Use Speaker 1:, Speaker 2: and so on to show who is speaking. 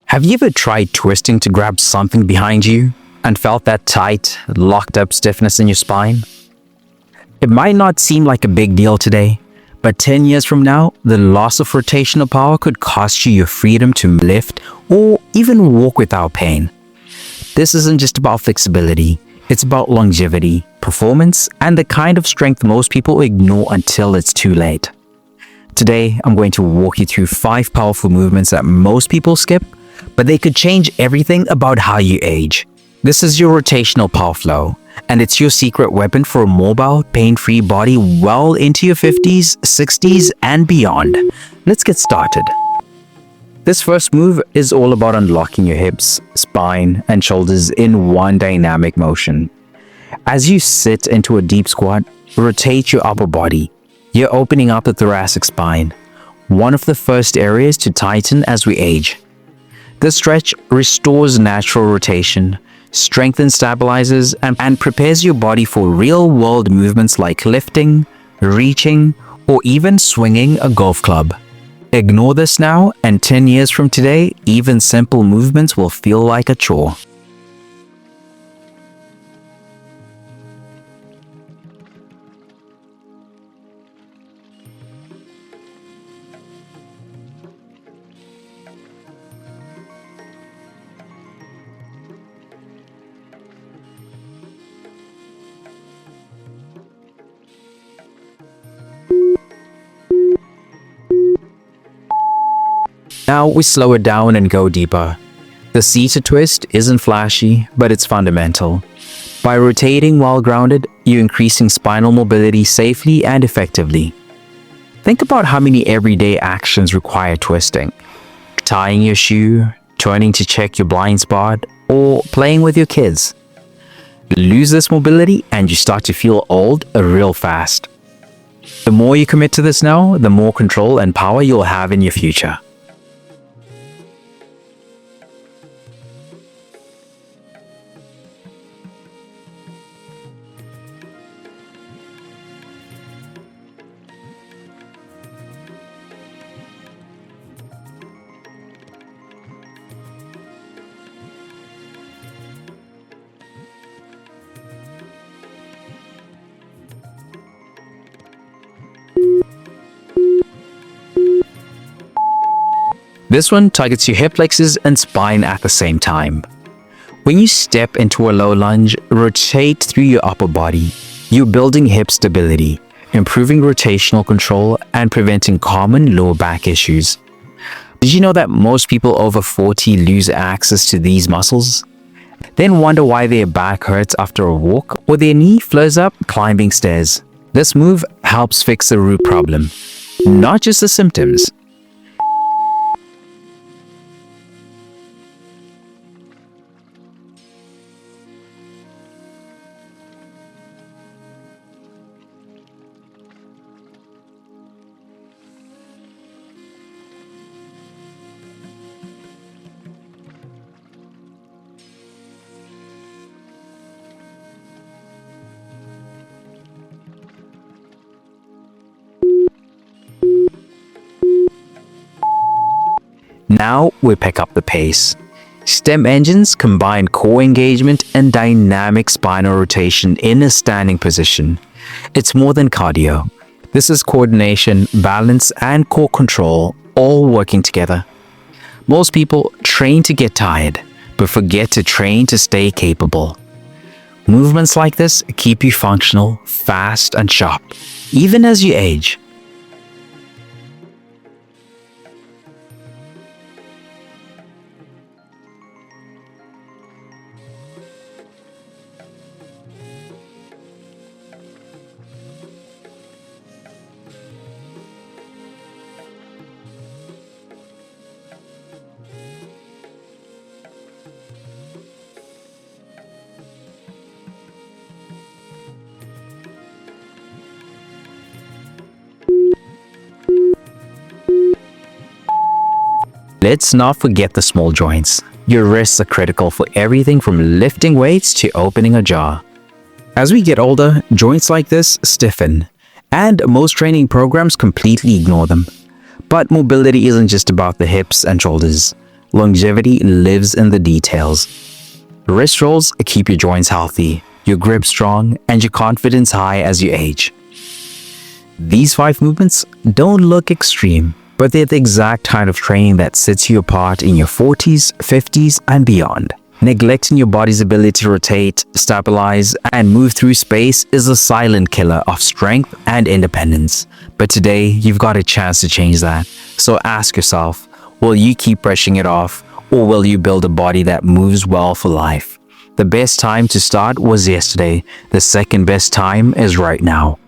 Speaker 1: Have you ever tried twisting to grab something behind you and felt that tight, locked up stiffness in your spine? It might not seem like a big deal today, but 10 years from now, the loss of rotational power could cost you your freedom to lift or even walk without pain. This isn't just about flexibility, it's about longevity, performance, and the kind of strength most people ignore until it's too late. Today, I'm going to walk you through 5 powerful movements that most people skip, but they could change everything about how you age. This is your rotational power flow, and it's your secret weapon for a mobile, pain-free body well into your 50s, 60s, and beyond. Let's get started. This first move is all about unlocking your hips, spine, and shoulders in one dynamic motion. As you sit into a deep squat, rotate your upper body. You're opening up the thoracic spine, one of the first areas to tighten as we age. This stretch restores natural rotation, strengthens, stabilizes, and prepares your body for real-world movements like lifting, reaching, or even swinging a golf club. Ignore this now, and 10 years from today, even simple movements will feel like a chore. Now we slow it down and go deeper. The seated twist isn't flashy, but it's fundamental. By rotating while grounded, you're increasing spinal mobility safely and effectively. Think about how many everyday actions require twisting. Tying your shoe, turning to check your blind spot, or playing with your kids. Lose this mobility and you start to feel old real fast. The more you commit to this now, the more control and power you'll have in your future. This one targets your hip flexors and spine at the same time. When you step into a low lunge, rotate through your upper body. You're building hip stability, improving rotational control, and preventing common lower back issues. Did you know that most people over 40 lose access to these muscles? Then wonder why their back hurts after a walk or their knee flares up climbing stairs. This move helps fix the root problem, not just the symptoms. Now we pick up the pace. STEM engines combine core engagement and dynamic spinal rotation in a standing position. It's more than cardio. This is coordination, balance, and core control all working together. Most people train to get tired, but forget to train to stay capable. Movements like this keep you functional, fast, and sharp, even as you age. Let's not forget the small joints. Your wrists are critical for everything from lifting weights to opening a jar. As we get older, joints like this stiffen, and most training programs completely ignore them. But mobility isn't just about the hips and shoulders. Longevity lives in the details. Wrist rolls keep your joints healthy, your grip strong, and your confidence high as you age. These 5 movements don't look extreme, but they're the exact kind of training that sets you apart in your 40s, 50s, and beyond. Neglecting your body's ability to rotate, stabilize, and move through space is a silent killer of strength and independence. But today, you've got a chance to change that. So ask yourself, will you keep brushing it off, or will you build a body that moves well for life? The best time to start was yesterday. The second best time is right now.